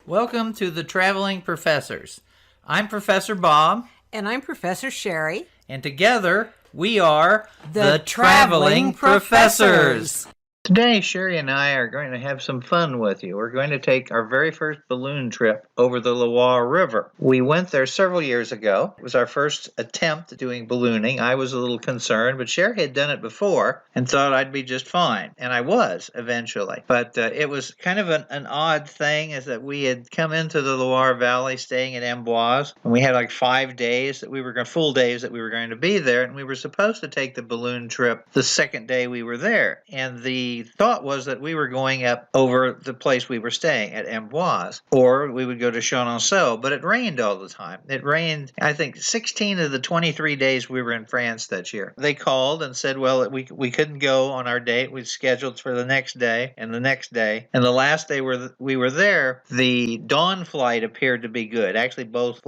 Welcome to the Traveling Professors. I'm Professor Bob. And I'm Professor Sheri. And together we are the Traveling Professors. Today, Sheri and I are going to have some fun with you. We're going to take our very first balloon trip over the Loire River. We went there several years ago. It was our first attempt at doing ballooning. I was a little concerned, but Sheri had done it before and thought I'd be just fine. And I was, eventually. But it was kind of an odd thing, is that we had come into the Loire Valley staying at Amboise, and we had like 5 days that we were going, full days that we were going to be there, and we were supposed to take the balloon trip the second day we were there. And the thought was that we were going up over the place we were staying at Amboise, or we would go to Chaumont, but it rained all the time. It rained, I think, 16 of the 23 days we were in France that year. They called and said, well, we couldn't go on our date. We'd scheduled for the next day and the next day. And the last day we were there, the dawn flight appeared to be good. Actually, both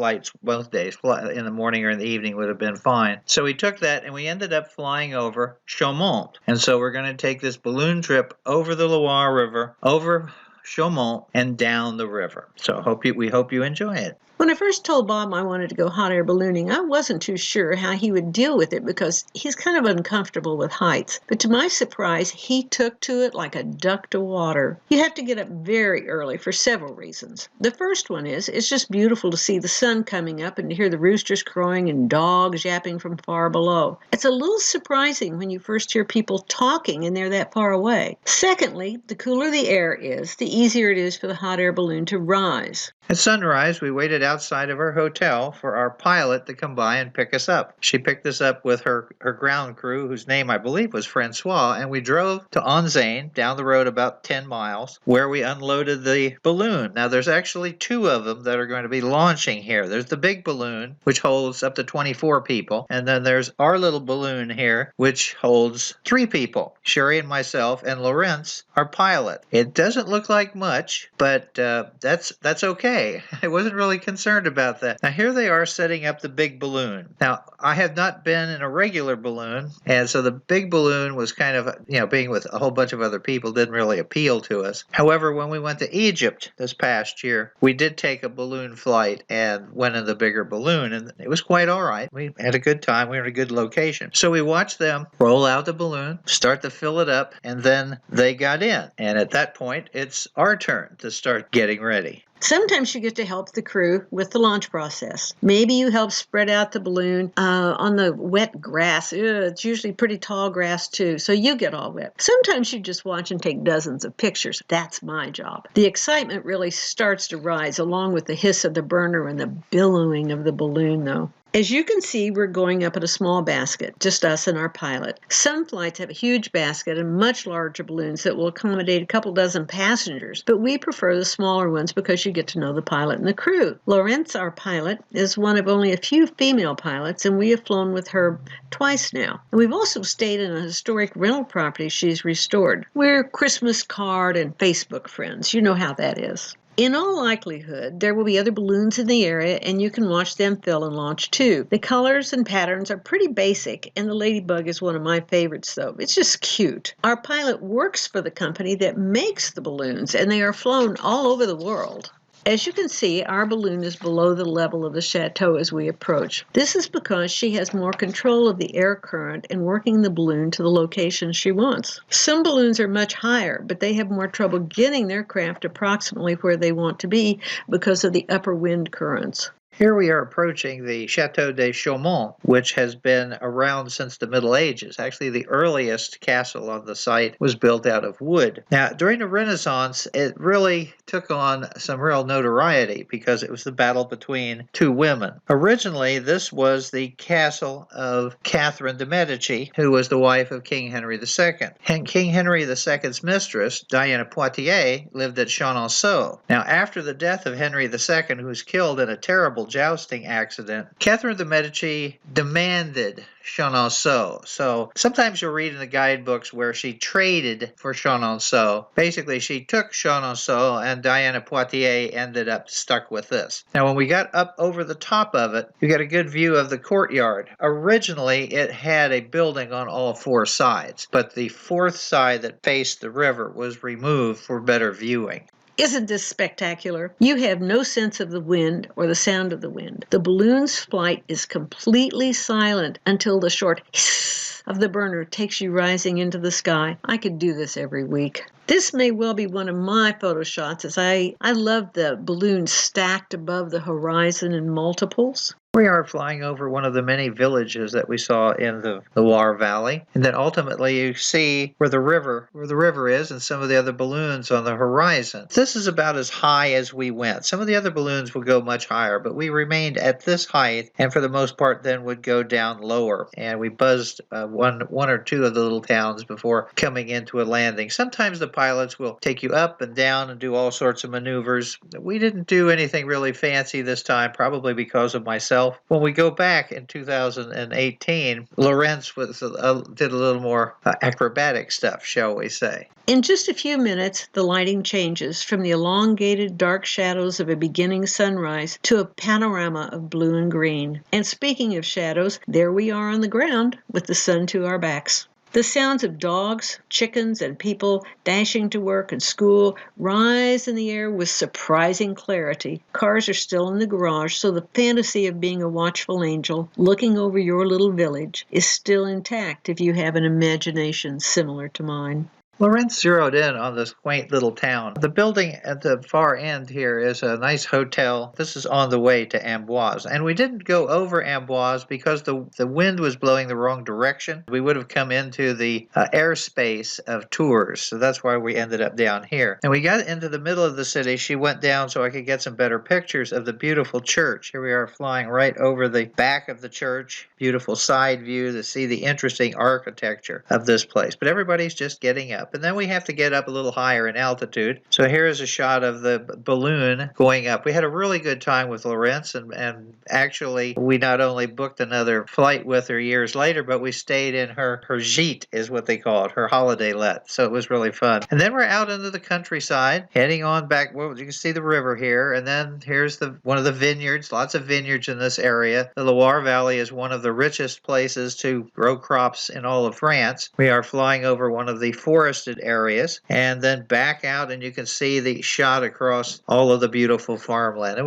days, in the morning or in the evening, would have been fine. So we took that and we ended up flying over Chaumont. And so we're going to take this balloon trip over the Loire River, over Chaumont, and down the river. So we hope you enjoy it. When I first told Bob I wanted to go hot air ballooning, I wasn't too sure how he would deal with it because he's kind of uncomfortable with heights. But to my surprise, he took to it like a duck to water. You have to get up very early for several reasons. The first one is, it's just beautiful to see the sun coming up and to hear the roosters crowing and dogs yapping from far below. It's a little surprising when you first hear people talking and they're that far away. Secondly, the cooler the air is, the easier it is for the hot air balloon to rise. At sunrise, we waited outside of our hotel for our pilot to come by and pick us up. She picked us up with her ground crew, whose name I believe was Francois, and we drove to Amboise, down the road about 10 miles, where we unloaded the balloon. Now, there's actually 2 of them that are going to be launching here. There's the big balloon, which holds up to 24 people, and then there's our little balloon here, which holds 3 people, Sheri and myself, and Lawrence, our pilot. It doesn't look like much, but that's okay. I wasn't really concerned about that. Now, here they are setting up the big balloon. Now, I have not been in a regular balloon, and so the big balloon was kind of, being with a whole bunch of other people didn't really appeal to us. However, when we went to Egypt this past year, we did take a balloon flight and went in the bigger balloon, and it was quite all right. We had a good time. We were in a good location. So we watched them roll out the balloon, start to fill it up, and then they got in. And at that point, it's our turn to start getting ready. Sometimes you get to help the crew with the launch process. Maybe you help spread out the balloon on the wet grass. It's usually pretty tall grass too, so you get all wet. Sometimes you just watch and take dozens of pictures. That's my job. The excitement really starts to rise along with the hiss of the burner and the billowing of the balloon, though. As you can see, we're going up in a small basket, just us and our pilot. Some flights have a huge basket and much larger balloons that will accommodate a couple dozen passengers, but we prefer the smaller ones because you get to know the pilot and the crew. Lawrence, our pilot, is one of only a few female pilots, and we have flown with her twice now. And we've also stayed in a historic rental property she's restored. We're Christmas card and Facebook friends. You know how that is. In all likelihood, there will be other balloons in the area, and you can watch them fill and launch too. The colors and patterns are pretty basic, and the ladybug is one of my favorites, though. It's just cute. Our pilot works for the company that makes the balloons, and they are flown all over the world. As you can see, our balloon is below the level of the chateau as we approach. This is because she has more control of the air current and working the balloon to the location she wants. Some balloons are much higher, but they have more trouble getting their craft approximately where they want to be because of the upper wind currents. Here we are approaching the Chateau of Chaumont, which has been around since the Middle Ages. Actually, the earliest castle on the site was built out of wood. Now, during the Renaissance, it really took on some real notoriety because it was the battle between 2 women. Originally, this was the castle of Catherine de' Medici, who was the wife of King Henry II. And King Henry II's mistress, Diana Poitiers, lived at Chaumont. Now, after the death of Henry II, who was killed in a terrible jousting accident, Catherine de' Medici demanded Chaumont. So sometimes you'll read in the guidebooks where she traded for Chaumont. Basically, she took Chaumont, and Diana Poitiers ended up stuck with this. Now, when we got up over the top of it, you got a good view of the courtyard. Originally, it had a building on all 4 sides, but the 4th side that faced the river was removed for better viewing. Isn't this spectacular? You have no sense of the wind or the sound of the wind. The balloon's flight is completely silent until the short hiss of the burner takes you rising into the sky. I could do this every week. This may well be one of my photo shots, as I love the balloon stacked above the horizon in multiples. We are flying over one of the many villages that we saw in the Loire Valley, and then ultimately you see where the river is and some of the other balloons on the horizon. This is about as high as we went. Some of the other balloons will go much higher, but we remained at this height and for the most part then would go down lower. And we buzzed one or two of the little towns before coming into a landing. Sometimes the pilots will take you up and down and do all sorts of maneuvers. We didn't do anything really fancy this time, probably because of myself. When we go back in 2018, Lorenz did a little more acrobatic stuff, shall we say. In just a few minutes, the lighting changes from the elongated dark shadows of a beginning sunrise to a panorama of blue and green. And speaking of shadows, there we are on the ground with the sun to our backs. The sounds of dogs, chickens, and people dashing to work and school rise in the air with surprising clarity. Cars are still in the garage, so the fantasy of being a watchful angel looking over your little village is still intact if you have an imagination similar to mine. Lorenz zeroed in on this quaint little town. The building at the far end here is a nice hotel. This is on the way to Amboise. And we didn't go over Amboise because the wind was blowing the wrong direction. We would have come into the airspace of Tours. So that's why we ended up down here. And we got into the middle of the city. She went down so I could get some better pictures of the beautiful church. Here we are flying right over the back of the church. Beautiful side view to see the interesting architecture of this place. But everybody's just getting up. And then we have to get up a little higher in altitude. So here is a shot of the balloon going up. We had a really good time with Lorenz, and actually we not only booked another flight with her years later, but we stayed in her gîte is what they call it, her holiday let. So it was really fun. And then we're out into the countryside, heading on back. Well, you can see the river here, and then here's one of the vineyards. Lots of vineyards in this area. The Loire Valley is one of the richest places to grow crops in all of France. We are flying over one of the forested areas and then back out, and you can see the shot across all of the beautiful farmland.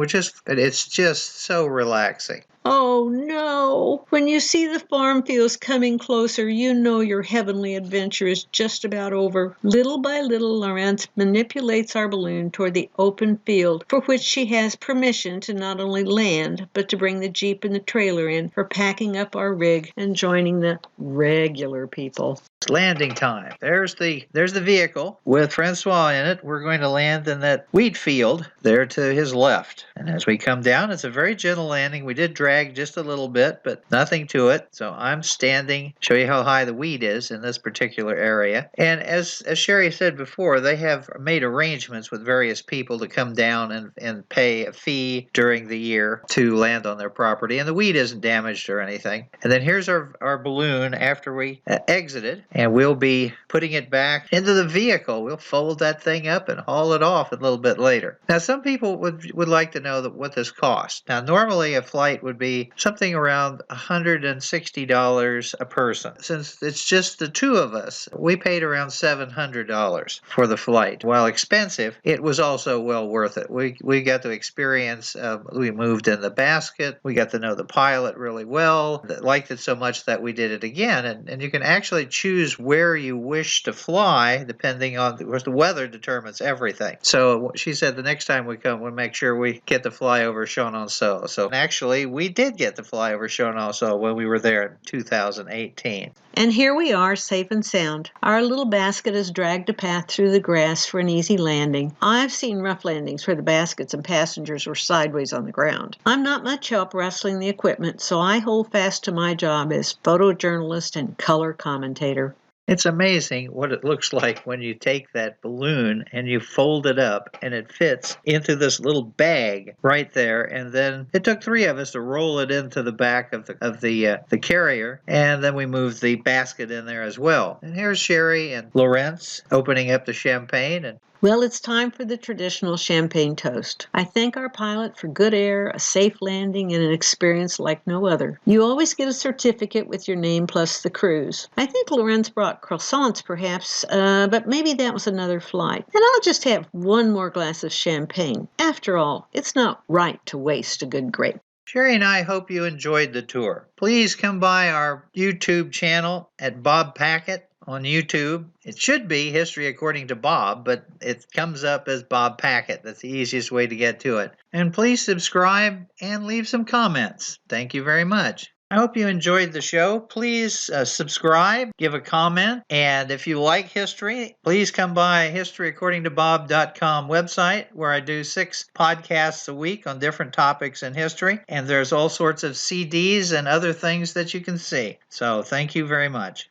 It's just so relaxing. Oh no! When you see the farm fields coming closer, you know your heavenly adventure is just about over. Little by little, Lorenz manipulates our balloon toward the open field, for which she has permission to not only land, but to bring the Jeep and the trailer in for packing up our rig and joining the regular people. Landing time. There's the vehicle with Francois in it. We're going to land in that wheat field there to his left. And as we come down, it's a very gentle landing. We did drag just a little bit, but nothing to it. So I'm standing, show you how high the wheat is in this particular area. And as Sheri said before, they have made arrangements with various people to come down and pay a fee during the year to land on their property. And the wheat isn't damaged or anything. And then here's our balloon after we exited. And we'll be putting it back into the vehicle. We'll fold that thing up and haul it off a little bit later. Now, some people would like to know what this costs. Now, normally a flight would be something around $160 a person. Since it's just the two of us, we paid around $700 for the flight. While expensive, it was also well worth it. We got to experience, we moved in the basket. We got to know the pilot really well. Liked it so much that we did it again. And you can actually choose where you wish to fly, depending on the weather determines everything. So she said the next time we come, we'll make sure we get to fly over Chaumont. So actually, we did get to fly over Chaumont when we were there in 2018. And here we are, safe and sound. Our little basket has dragged a path through the grass for an easy landing. I've seen rough landings where the baskets and passengers were sideways on the ground. I'm not much help wrestling the equipment, so I hold fast to my job as photojournalist and color commentator. It's amazing what it looks like when you take that balloon and you fold it up and it fits into this little bag right there. And then it took three of us to roll it into the back of the carrier, and then we moved the basket in there as well. And here's Sheri and Lorenz opening up the champagne and Well, it's time for the traditional champagne toast. I thank our pilot for good air, a safe landing, and an experience like no other. You always get a certificate with your name plus the cruise. I think Lorenz brought croissants, perhaps, but maybe that was another flight. And I'll just have one more glass of champagne. After all, it's not right to waste a good grape. Sheri and I hope you enjoyed the tour. Please come by our YouTube channel at Bob Packett on YouTube. It should be History According to Bob, but it comes up as Bob Packett. That's the easiest way to get to it. And please subscribe and leave some comments. Thank you very much. I hope you enjoyed the show. Please subscribe, give a comment, and if you like history, please come by historyaccordingtobob.com website where I do 6 podcasts a week on different topics in history, and there's all sorts of CDs and other things that you can see. So thank you very much.